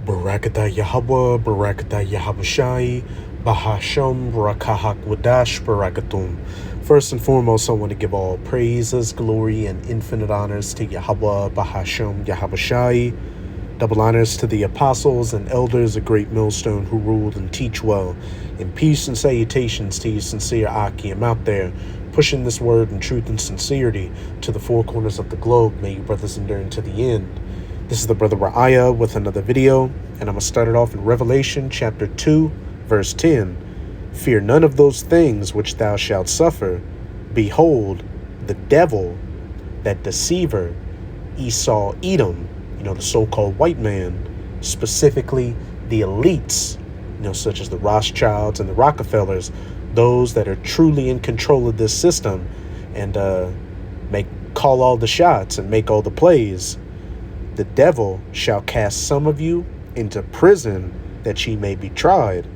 Barakatah Yahweh, Barakatah Yahabushai, Bahasham, Barakahak Wadash, Barakatum. First and foremost, I want to give all praises, glory, and infinite honors to Yahweh, Bahasham, Yahabushai. Double honors to the apostles and elders of Great Millstone who ruled and teach well. And peace and salutations to you sincere Akim out there, pushing this word in truth and sincerity to the four corners of the globe. May you brothers endure unto the end. This is the brother Ra'aya with another video, and I'm going to start it off in Revelation chapter 2, verse 10. Fear none of those things which thou shalt suffer. Behold, the devil, that deceiver, Esau, Edom, the so-called white man, specifically the elites, such as the Rothschilds and the Rockefellers, those that are truly in control of this system and call all the shots and make all the plays. The devil shall cast some of you into prison that ye may be tried.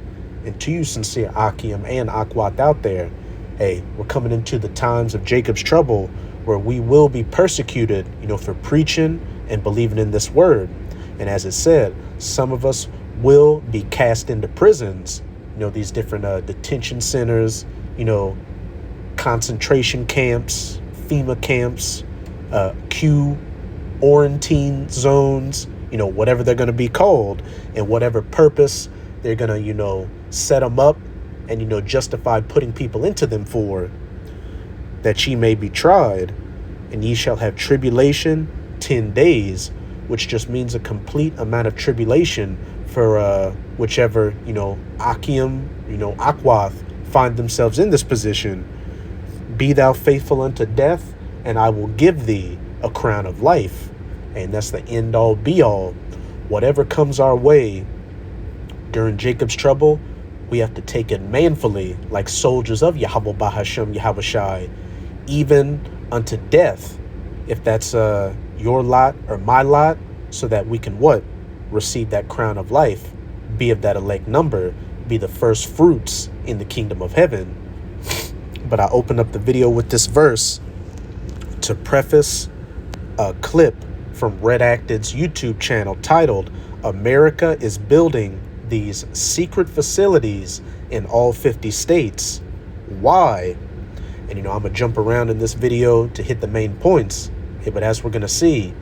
And to you, sincere Akim and Akwat out there, hey, we're coming into the times of Jacob's trouble where we will be persecuted, for preaching and believing in this word. And as it said, some of us will be cast into prisons, these different detention centers, concentration camps, FEMA camps, quarantine zones, whatever they're going to be called, and whatever purpose they're going to, set them up and, justify putting people into them for, that ye may be tried, and ye shall have tribulation 10 days, which just means a complete amount of tribulation for whichever, Akim, Akwath find themselves in this position. Be thou faithful unto death, and I will give thee a crown of life. And that's the end all be all. Whatever comes our way during Jacob's trouble, we have to take it manfully, like soldiers of Yahweh Bahasham Yahabushai, even unto death, if that's your lot or my lot, so that we can receive that crown of life, be of that elect number, be the first fruits in the kingdom of heaven. But I opened up the video with this verse to preface a clip from Redacted's YouTube channel titled, America is Building These Secret Facilities in All 50 States. Why? And, I'm going to jump around in this video to hit the main points. But as we're going to see,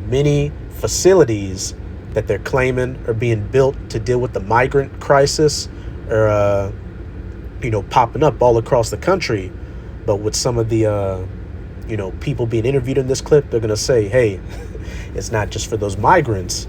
many facilities that they're claiming are being built to deal with the migrant crisis are, popping up all across the country. But with some of the, people being interviewed in this clip, they're going to say, hey, it's not just for those migrants.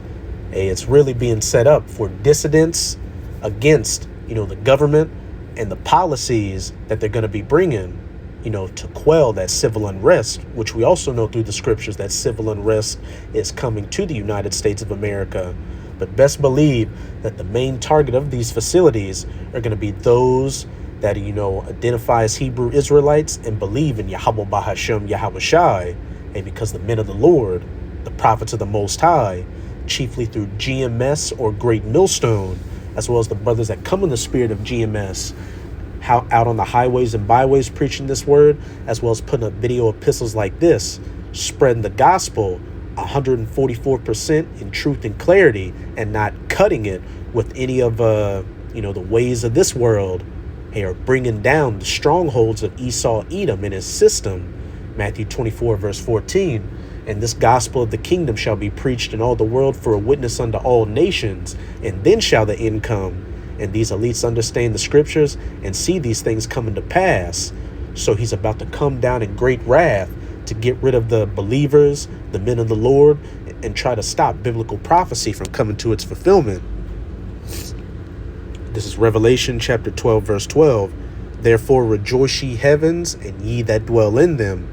Hey, it's really being set up for dissidents against, the government and the policies that they're going to be bringing, to quell that civil unrest, which we also know through the scriptures that civil unrest is coming to the United States of America. But best believe that the main target of these facilities are going to be those that, identify as Hebrew Israelites and believe in Yahweh Bahasham Yahabushai, and because the men of the Lord, the prophets of the Most High, chiefly through GMS or Great Millstone, as well as the brothers that come in the spirit of GMS, out on the highways and byways preaching this word, as well as putting up video epistles like this, spreading the gospel 144% in truth and clarity, and not cutting it with any of the ways of this world. They are bringing down the strongholds of Esau, Edom, and his system. Matthew 24 verse 14. And this gospel of the kingdom shall be preached in all the world for a witness unto all nations, and then shall the end come. And these elites understand the scriptures and see these things coming to pass. So he's about to come down in great wrath to get rid of the believers, the men of the Lord, and try to stop biblical prophecy from coming to its fulfillment. This is Revelation chapter 12, verse 12. Therefore rejoice ye heavens, and ye that dwell in them.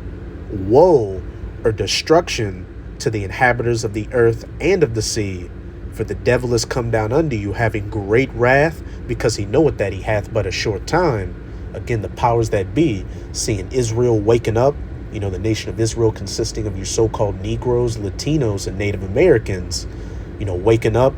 Woe or destruction to the inhabitants of the earth and of the sea. For the devil is come down unto you, having great wrath, because he knoweth that he hath but a short time. Again, the powers that be, seeing Israel waking up, the nation of Israel consisting of your so-called Negroes, Latinos, and Native Americans, waking up,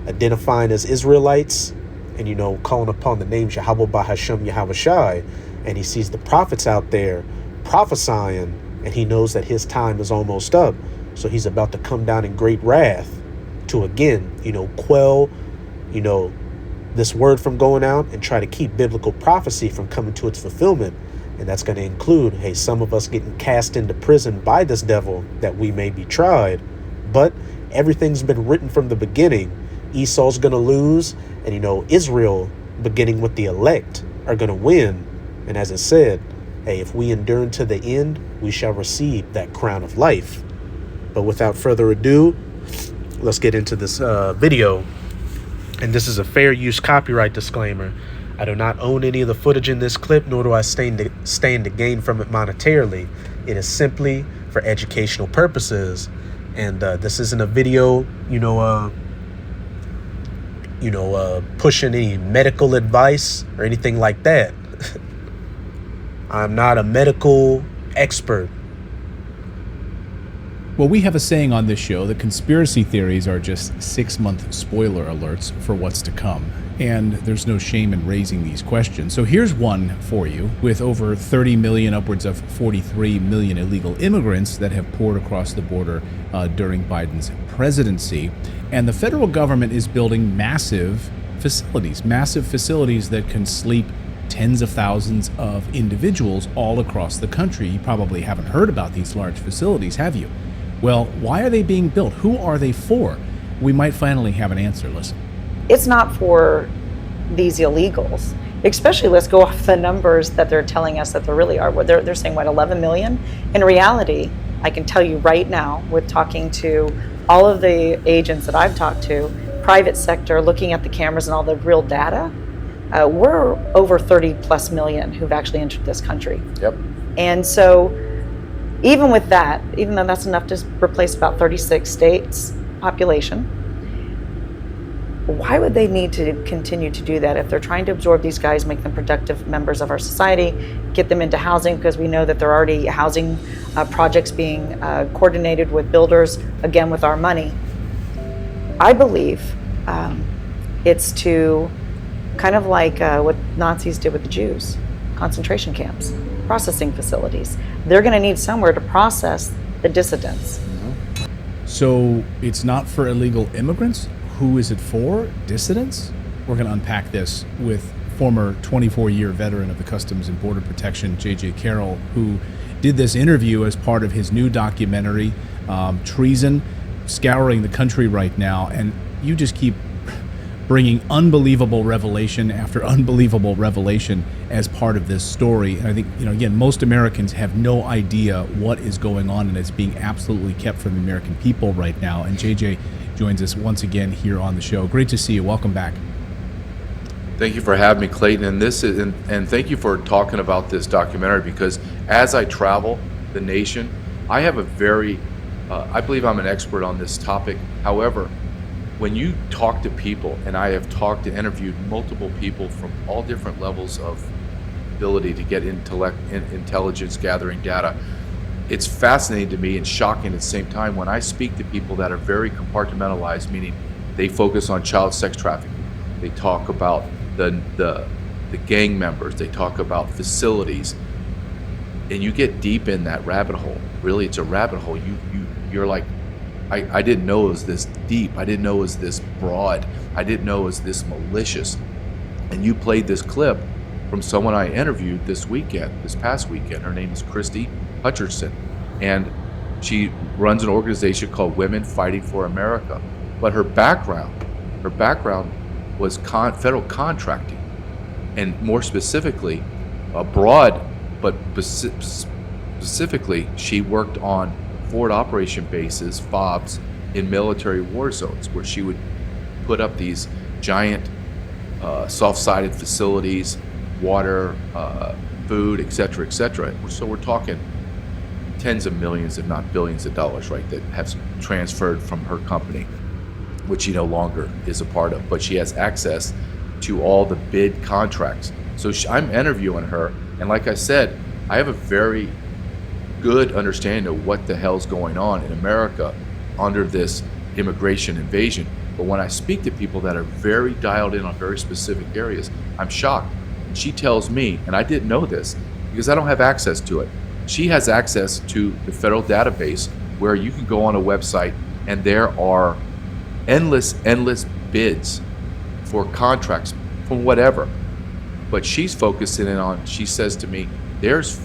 identifying as Israelites, and, calling upon the name Yahweh Bahasham Yahabushai. And he sees the prophets out there prophesying, and he knows that his time is almost up. So he's about to come down in great wrath. to, again, quell, you know, this word from going out and try to keep biblical prophecy from coming to its fulfillment. And that's going to include, hey, some of us getting cast into prison by this devil that we may be tried. But everything's been written from the beginning. Esau's going to lose, and, Israel, beginning with the elect, are going to win. And as it said, hey, if we endure unto the end, we shall receive that crown of life. But without further ado, let's get into this video. And this is a fair use copyright disclaimer. I do not own any of the footage in this clip, nor do I stand to gain from it monetarily. It is simply for educational purposes. And this isn't a video, pushing any medical advice or anything like that. I'm not a medical expert. Well, we have a saying on this show that conspiracy theories are just 6-month spoiler alerts for what's to come. And there's no shame in raising these questions. So here's one for you. With over 30 million, upwards of 43 million illegal immigrants that have poured across the border during Biden's presidency. And the federal government is building massive facilities that can sleep tens of thousands of individuals all across the country. You probably haven't heard about these large facilities, have you? Well, why are they being built? Who are they for? We might finally have an answer. Listen. It's not for these illegals, especially let's go off the numbers that they're telling us that there really are. They're saying, 11 million? In reality, I can tell you right now, with talking to all of the agents that I've talked to, private sector, looking at the cameras and all the real data, we're over 30 plus million who've actually entered this country. Yep. And so even with that, even though that's enough to replace about 36 states population, why would they need to continue to do that if they're trying to absorb these guys, make them productive members of our society, get them into housing, because we know that there are already housing projects being coordinated with builders, again, with our money. I believe it's to kind of like what Nazis did with the Jews, concentration camps, processing facilities. They're going to need somewhere to process the dissidents. So it's not for illegal immigrants? Who is it for? Dissidents? We're going to unpack this with former 24-year veteran of the Customs and Border Protection, J.J. Carroll, who did this interview as part of his new documentary, Treason, scouring the country right now. And you just keep bringing unbelievable revelation after unbelievable revelation as part of this story. And I think, again, most Americans have no idea what is going on, and it's being absolutely kept from the American people right now. And JJ joins us once again here on the show. Great to see you. Welcome back. Thank you for having me, Clayton. And thank you for talking about this documentary, because as I travel the nation, I have I believe I'm an expert on this topic. However, when you talk to people, and I have talked and interviewed multiple people from all different levels of ability to get intelligence gathering data, it's fascinating to me and shocking at the same time when I speak to people that are very compartmentalized, meaning they focus on child sex trafficking. They talk about the gang members. They talk about facilities, and you get deep in that rabbit hole. Really, it's a rabbit hole. You're like, I didn't know it was this deep. I didn't know it was this broad. I didn't know it was this malicious. And you played this clip from someone I interviewed this past weekend. Her name is Christy Hutcherson, and she runs an organization called Women Fighting for America. But her background was federal contracting, and more specifically, abroad, but specifically, she worked on forward operation bases, FOBs, in military war zones, where she would put up these giant soft-sided facilities, water, food, et cetera, et cetera. So we're talking tens of millions, if not billions of dollars, right, that have transferred from her company, which she no longer is a part of, but she has access to all the bid contracts. So I'm interviewing her, and like I said, I have a very good understanding of what the hell's going on in America under this immigration invasion. But when I speak to people that are very dialed in on very specific areas, I'm shocked. She tells me, and I didn't know this because I don't have access to it, she has access to the federal database where you can go on a website and there are endless bids for contracts, for whatever. But she's focusing in on, she says to me, there's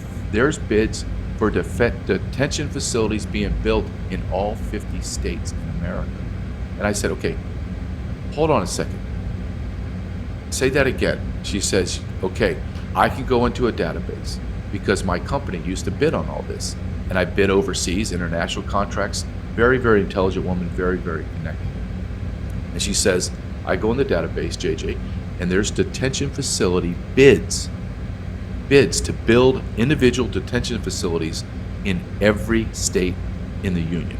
bids for detention facilities being built in all 50 states in America. And I said, okay, hold on a second. Say that again. She says, okay, I can go into a database because my company used to bid on all this. And I bid overseas, international contracts. Very, very intelligent woman, very, very connected. And she says, I go in the database, JJ, and there's detention facility bids to build individual detention facilities in every state in the union.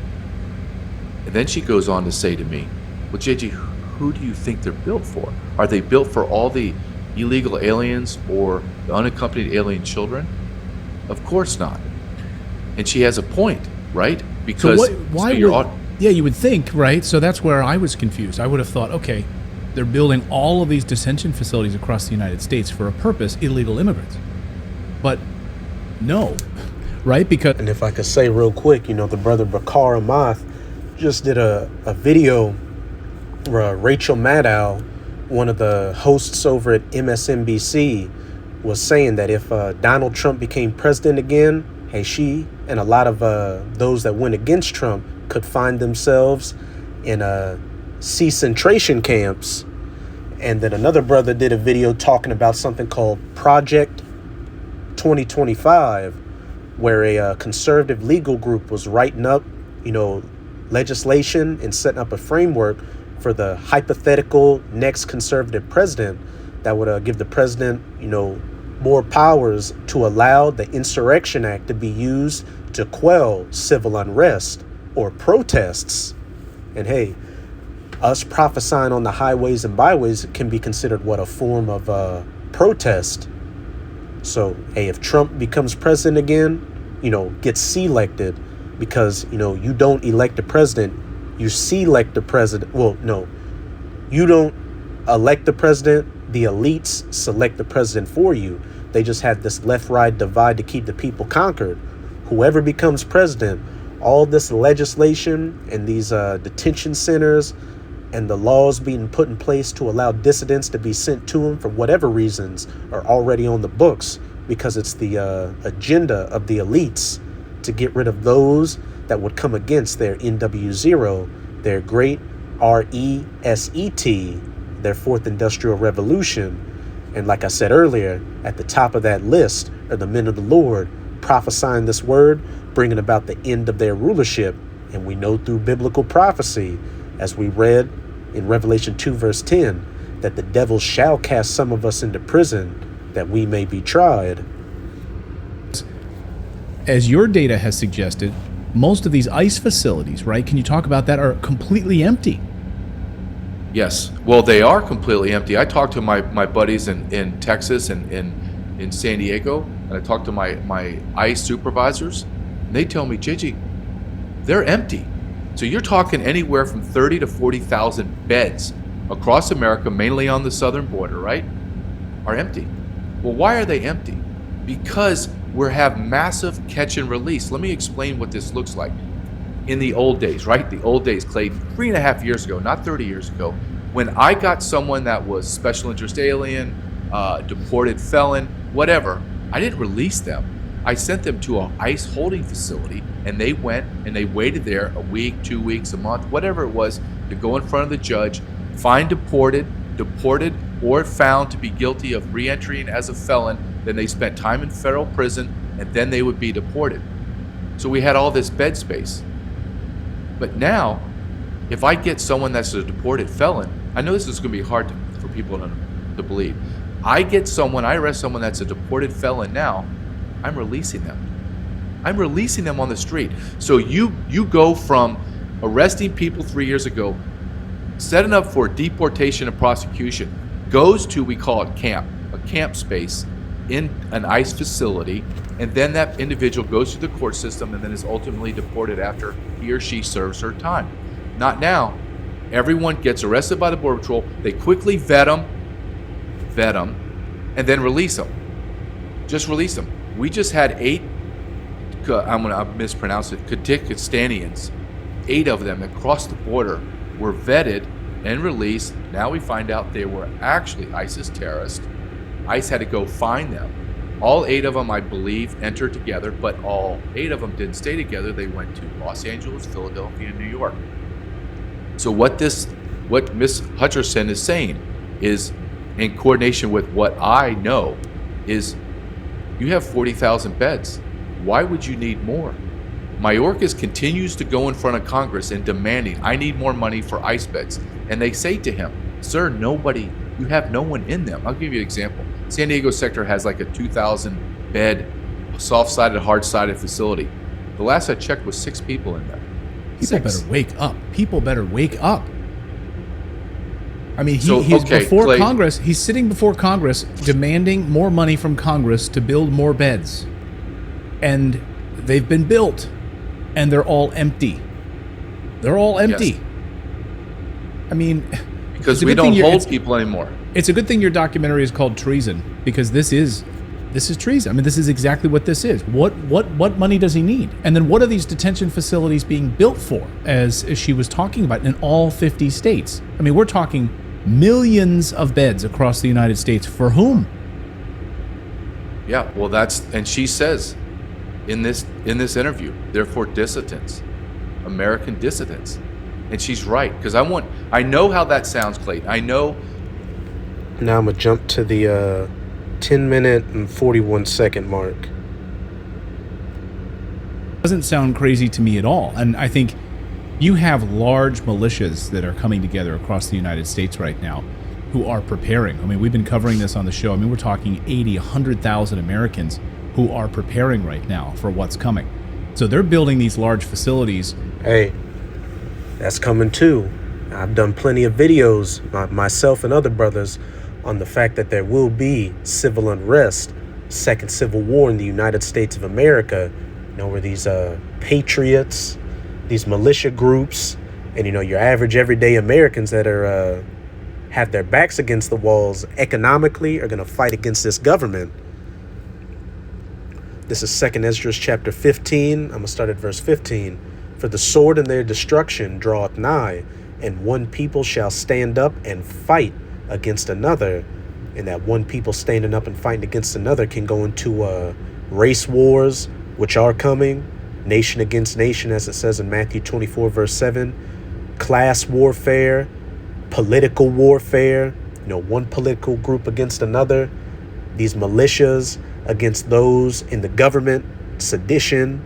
And then she goes on to say to me, well, JJ, who do you think they're built for? Are they built for all the illegal aliens or the unaccompanied alien children? Of course not. And she has a point, right? Because you would think, right? So that's where I was confused. I would have thought, okay, they're building all of these detention facilities across the United States for a purpose, illegal immigrants. But no, right? Because And if I could say real quick, the brother Bakar Amath just did a video where Rachel Maddow, one of the hosts over at MSNBC, was saying that if Donald Trump became president again, hey, she and a lot of those that went against Trump could find themselves in concentration camps. And then another brother did a video talking about something called Project 2025, where a conservative legal group was writing up, legislation and setting up a framework for the hypothetical next conservative president that would give the president, more powers to allow the Insurrection Act to be used to quell civil unrest or protests. And hey, us prophesying on the highways and byways can be considered a form of protest. So, hey, if Trump becomes president again, gets selected, because, you don't elect a president, you select the president. Well, no, you don't elect the president. The elites select the president for you. They just had this left-right divide to keep the people conquered. Whoever becomes president, all this legislation and these detention centers and the laws being put in place to allow dissidents to be sent to them for whatever reasons are already on the books, because it's the agenda of the elites to get rid of those that would come against their NW0, their great RESET, their fourth industrial revolution. And like I said earlier, at the top of that list are the men of the Lord prophesying this word, bringing about the end of their rulership. And we know through biblical prophecy, as we read in Revelation 2 verse 10, that the devil shall cast some of us into prison that we may be tried. as your data has suggested, most of these ICE facilities, right? Can you talk about that? Are completely empty. Yes. Well, they are completely empty. I talked to my buddies in Texas and in San Diego, and I talked to my ICE supervisors, and they tell me, JJ, they're empty. So you're talking anywhere from 30 to 40,000 beds across America, mainly on the southern border, right, are empty. Well, why are they empty? Because we have massive catch and release. Let me explain what this looks like. In the old days, right? The old days, Clayton, 3.5 years ago, not 30 years ago, when I got someone that was special interest alien, deported felon, whatever, I didn't release them. I sent them to an ICE holding facility, and they went and they waited there a week, 2 weeks, a month, whatever it was, to go in front of the judge, find deported, or found to be guilty of re-entering as a felon. Then they spent time in federal prison, and then they would be deported. So we had all this bed space. But now, if I get someone that's a deported felon, I know this is going to be hard for people to believe. I arrest someone that's a deported felon now, I'm releasing them. I'm releasing them on the street. So you go from arresting people 3 years ago, setting up for deportation and prosecution, goes to, we call it a camp space in an ICE facility, and then that individual goes through the court system and then is ultimately deported after he or she serves her time. Not now. Everyone gets arrested by the Border Patrol, they quickly vet them, and then release them. Just release them. We just had 8, I'm going to mispronounce it, Kyrgyzstanians, 8 of them that crossed the border were vetted and released. Now we find out they were actually ISIS terrorists. ICE had to go find them. All 8 of them, I believe, entered together, but all 8 of them didn't stay together. They went to Los Angeles, Philadelphia, and New York. So what Ms. Hutcherson is saying is, in coordination with what I know, is you have 40,000 beds. Why would you need more? Mayorkas continues to go in front of Congress and demanding, I need more money for ICE beds. And they say to him, sir, you have no one in them. I'll give you an example. San Diego sector has like a 2,000 bed, soft-sided, hard-sided facility. The last I checked was 6 people in there. People better wake up. People better wake up. I mean, So, he's okay, before Clay- Congress. He's sitting before Congress demanding more money from Congress to build more beds. And they've been built, and they're all empty. They're all empty. Yes. I mean, Because it's a we good thing don't hold it's- people anymore. It's a good thing your documentary is called Treason, because this is treason. I mean, this is exactly what this is. What money does he need? And then what are these detention facilities being built for, as she was talking about, in all 50 states? I mean, we're talking millions of beds across the United States. For whom? Yeah, well, and she says in this interview, they're for dissidents, American dissidents. And she's right, because I know how that sounds, Clayton. I know. Now I'm going to jump to the 10-minute and 41-second mark. Doesn't sound crazy to me at all. And I think you have large militias that are coming together across the United States right now who are preparing. I mean, we've been covering this on the show. I mean, we're talking 80, 100,000 Americans who are preparing right now for what's coming. So they're building these large facilities. Hey, that's coming too. I've done plenty of videos, myself and other brothers, on the fact that there will be civil unrest, second civil war in the United States of America, where these patriots, these militia groups, and your average everyday Americans that are have their backs against the walls economically are going to fight against this government. This is 2 Esdras chapter 15. I'm going to start at verse 15. For the sword and their destruction draweth nigh, and one people shall stand up and fight against another. And that one people standing up and fighting against another can go into race wars, which are coming, nation against nation, as it says in Matthew 24, verse 7, class warfare, political warfare, one political group against another, these militias against those in the government, sedition,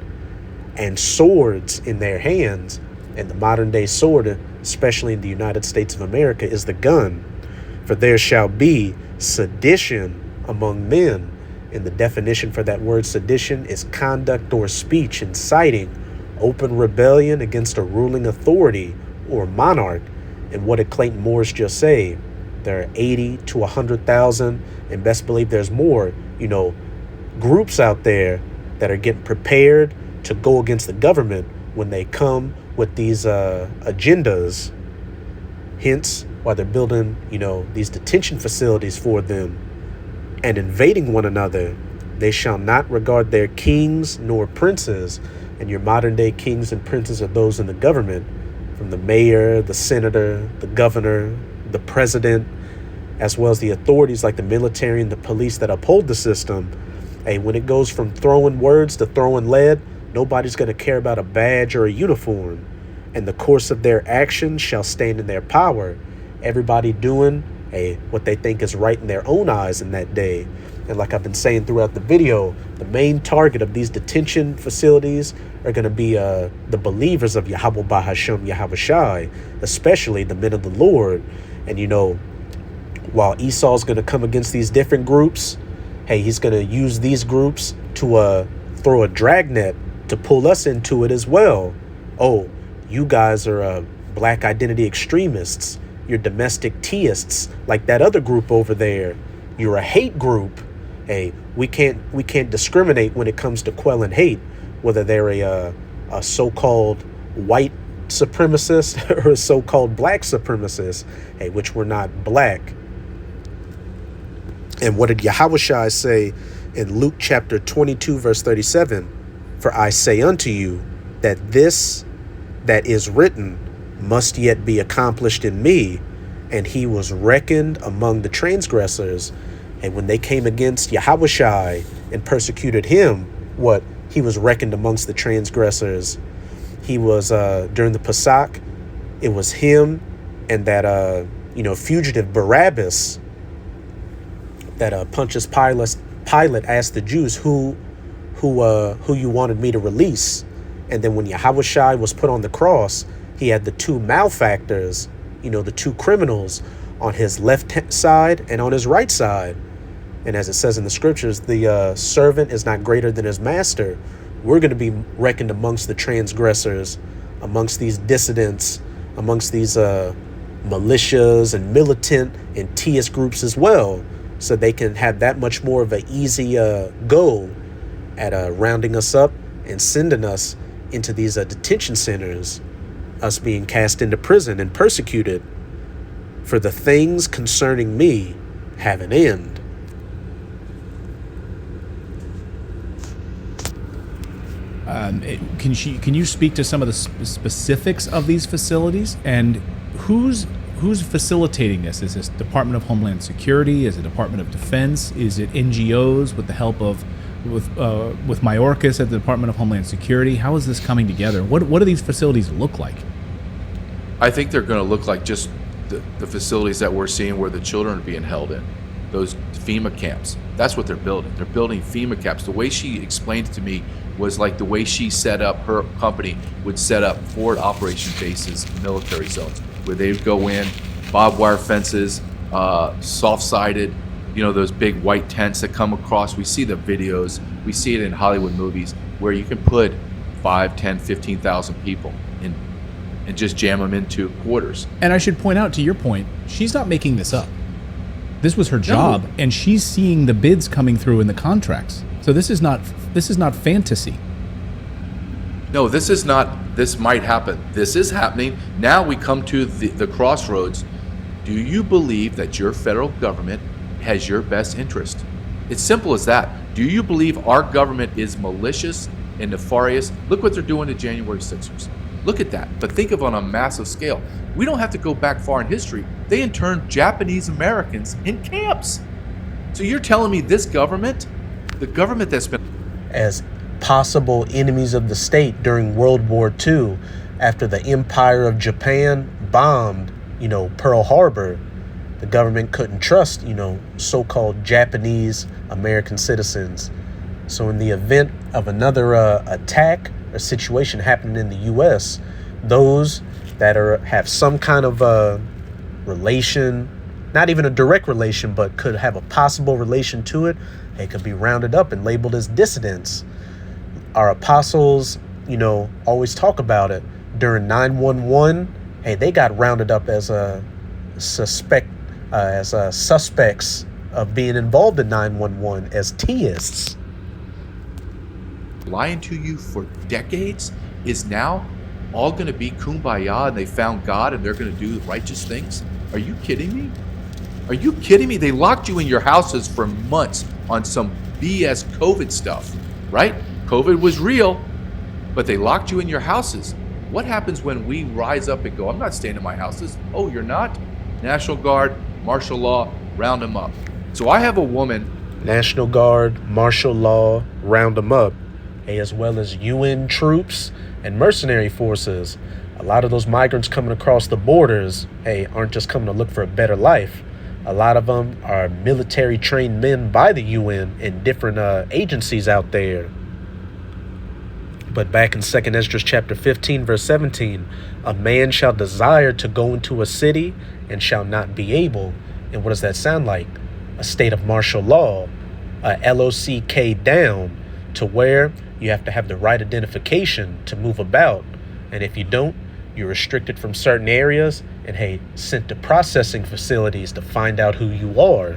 and swords in their hands. And the modern day sword, especially in the United States of America, is the gun. For there shall be sedition among men. And the definition for that word sedition is conduct or speech inciting open rebellion against a ruling authority or monarch. And what did Clayton Morris just say? There are 80 to 100,000, and best believe there's more, groups out there that are getting prepared to go against the government when they come with these agendas. Hence why they're building, these detention facilities for them and invading one another. They shall not regard their kings nor princes. And your modern day kings and princes are those in the government, from the mayor, the senator, the governor, the president, as well as the authorities like the military and the police that uphold the system. Hey, when it goes from throwing words to throwing lead, nobody's going to care about a badge or a uniform. And the course of their actions shall stand in their power. Everybody doing what they think is right in their own eyes in that day. And like I've been saying throughout the video, the main target of these detention facilities are going to be the believers of Yahweh Bahashem Yahweh Shai, especially the men of the Lord. And while Esau's going to come against these different groups, he's going to use these groups to throw a dragnet to pull us into it as well. Oh, you guys are black identity extremists. You're domestic teists like that other group over there. You're a hate group. We can't discriminate when it comes to quelling hate, whether they're a so-called white supremacist or a so-called black supremacist, which we're not black. And what did Yahushua say in Luke chapter 22, verse 37? For I say unto you that this that is written must yet be accomplished in me. And he was reckoned among the transgressors. And when they came against Yahushai and persecuted him, he was reckoned amongst the transgressors. He was, during the Pesach, it was him and that, fugitive Barabbas that Pontius Pilate asked the Jews, who you wanted me to release. And then when Yahushai was put on the cross, he had the two malefactors, the two criminals on his left side and on his right side. And as it says in the scriptures, the servant is not greater than his master. We're going to be reckoned amongst the transgressors, amongst these dissidents, amongst these militias and militant and Teist groups as well, so they can have that much more of an easy go at rounding us up and sending us into these detention centers, us being cast into prison and persecuted. For the things concerning me have an end. Can you speak to some of the specifics of these facilities and who's facilitating this? Is this Department of Homeland Security? Is it Department of Defense? Is it NGOs with the help of with Mayorkas at the Department of Homeland Security? How is this coming together? What do these facilities look like? I think they're going to look like just the facilities that we're seeing where the children are being held in, those FEMA camps. That's what they're building. They're building FEMA camps. The way she explained it to me was like the way she set up, her company would set up forward operation bases, military zones, where they would go in, barbed wire fences, soft-sided, those big white tents that come across. We see the videos, we see it in Hollywood movies, where you can put 5, 10, 15,000 people in and just jam them into quarters. And I should point out, to your point, she's not making this up. This was her job, no. And she's seeing the bids coming through in the contracts. So this is not fantasy. No, this is not. This might happen. This is happening. Now we come to the crossroads. Do you believe that your federal government has your best interest? It's simple as that. Do you believe our government is malicious and nefarious? Look what they're doing to January 6ers. Look at that. But think of it on a massive scale. We don't have to go back far in history. They interned Japanese Americans in camps. So you're telling me this government, the government that's been as possible enemies of the state during World War II, after the Empire of Japan bombed, Pearl Harbor, the government couldn't trust, so-called Japanese American citizens. So in the event of another attack or situation happening in the U.S., those that have some kind of relation, not even a direct relation, but could have a possible relation to it, they could be rounded up and labeled as dissidents. Our apostles, always talk about it. During 9/11, they got rounded up as suspects of being involved in 9/11 as Teists. Lying to you for decades is now all going to be kumbaya, and they found God and they're going to do righteous things? Are you kidding me? Are you kidding me? They locked you in your houses for months on some BS COVID stuff, right? COVID was real, but they locked you in your houses. What happens when we rise up and go, I'm not staying in my houses? Oh, you're not? National Guard, martial law, round them up. So I have a woman. National Guard, martial law, round them up, as well as UN troops and mercenary forces. A lot of those migrants coming across the borders, aren't just coming to look for a better life. A lot of them are military trained men by the UN and different agencies out there. But back in 2 Esdras chapter 15, verse 17, a man shall desire to go into a city and shall not be able. And what does that sound like? A state of martial law, a LOCK down, to where you have to have the right identification to move about. And if you don't, you're restricted from certain areas and sent to processing facilities to find out who you are.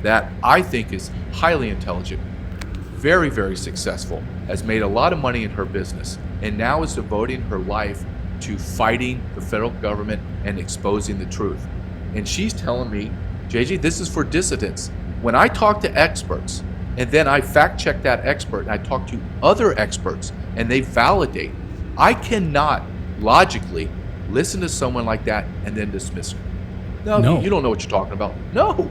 That I think is highly intelligent, very, very successful, has made a lot of money in her business, and now is devoting her life to fighting the federal government and exposing the truth. And she's telling me, JJ, this is for dissidents. When I talk to experts, and then I fact check that expert and I talk to other experts and they validate. I cannot logically listen to someone like that and then dismiss her. No, you don't know what you're talking about. No,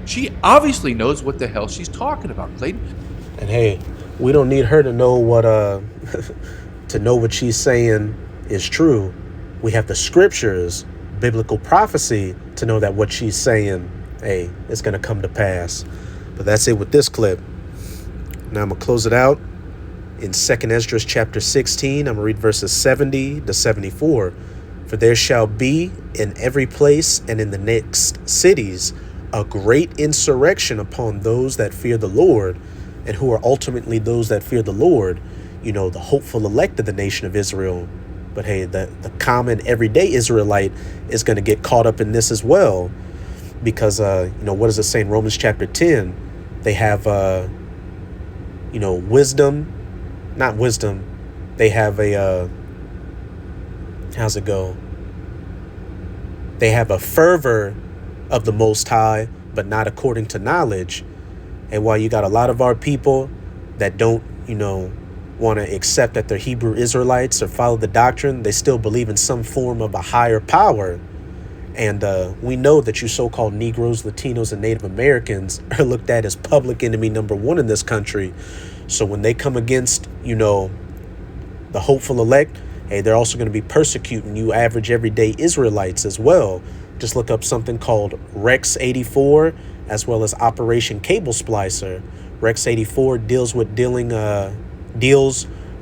she obviously knows what the hell she's talking about, Clayton. And hey, we don't need her to know what to know what she's saying is true. We have the scriptures, biblical prophecy, to know that what she's saying, hey, it's going to come to pass. But that's it with this clip. Now I'm going to close it out in 2nd Esdras chapter 16. I'm going to read verses 70 to 74. For there shall be in every place and in the next cities a great insurrection upon those that fear the Lord, and who are ultimately those that fear the Lord, you know, the hopeful elect of the nation of Israel. But hey, the common everyday Israelite is going to get caught up in this as well, because, you know, what does it say in Romans chapter 10? They have, you know, not wisdom. They have a, how's it go? They have a fervor of the Most High, but not according to knowledge. And while you got a lot of our people that don't, you know, want to accept that they're Hebrew Israelites or follow the doctrine, they still believe in some form of a higher power. And we know that you so-called Negroes, Latinos, and Native Americans are looked at as public enemy number one in this country. So when they come against, you know, the hopeful elect, hey, they're also going to be persecuting you average everyday Israelites as well. Just look up something called Rex 84, as well as Operation Cable Splicer. Rex 84 deals with dealing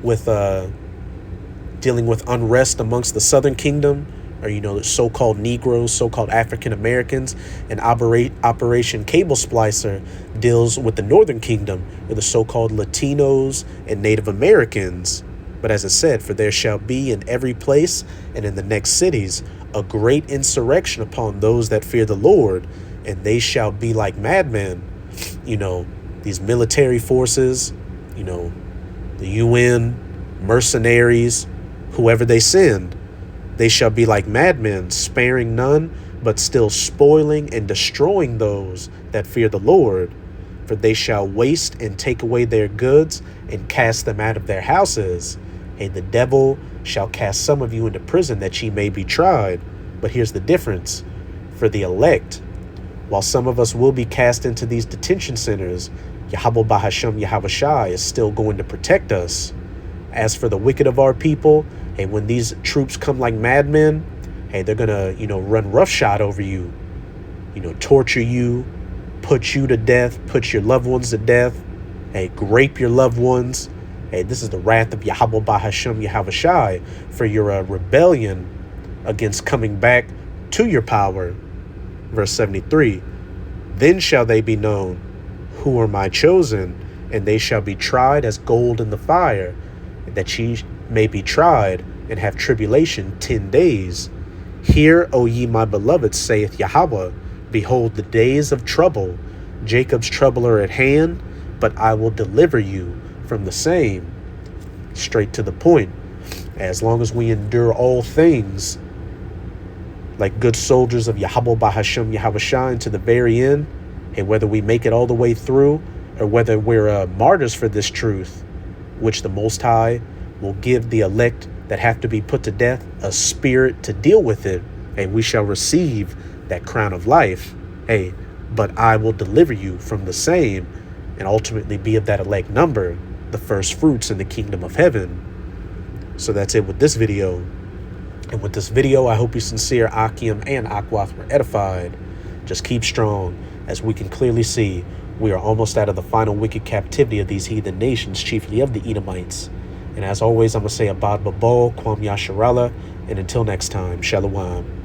with unrest amongst the Southern Kingdom, or, you know, the so-called Negroes, so-called African Americans. And Operation Cable Splicer deals with the Northern Kingdom, or the so-called Latinos and Native Americans. But as I said, for there shall be in every place and in the next cities a great insurrection upon those that fear the Lord, and they shall be like madmen. You know, these military forces, you know, the UN, mercenaries, whoever they send, they shall be like madmen, sparing none, but still spoiling and destroying those that fear the Lord. For they shall waste and take away their goods and cast them out of their houses. And the devil shall cast some of you into prison that ye may be tried. But here's the difference. For the elect, while some of us will be cast into these detention centers, Yahweh Bahashem Yahavashai is still going to protect us. As for the wicked of our people, hey, when these troops come like madmen, hey, they're going to, you know, run roughshod over you, you know, torture you, put you to death, put your loved ones to death, hey, grape your loved ones. Hey, this is the wrath of Yahweh Bahashem Yahavashai for your rebellion against coming back to your power. Verse 73, then shall they be known who are my chosen, and they shall be tried as gold in the fire, that ye may be tried and have tribulation 10 days. Hear, O ye my beloved, saith Yahweh, behold, the days of trouble, Jacob's trouble are at hand, but I will deliver you from the same. Straight to the point. As long as we endure all things like good soldiers of Yahweh Bahashem Yahavashai to the very end, and whether we make it all the way through or whether we're martyrs for this truth, which the Most High will give the elect that have to be put to death a spirit to deal with it, and we shall receive that crown of life. Hey, but I will deliver you from the same, and ultimately be of that elect number, the first fruits in the kingdom of heaven. So that's it with this video. And with this video, I hope you sincere Akim and Akwath were edified. Just keep strong. As we can clearly see, we are almost out of the final wicked captivity of these heathen nations, chiefly of the Edomites. And as always, I'm going to say Abad Babal, Kwam Yasharallah, and until next time, Shalom.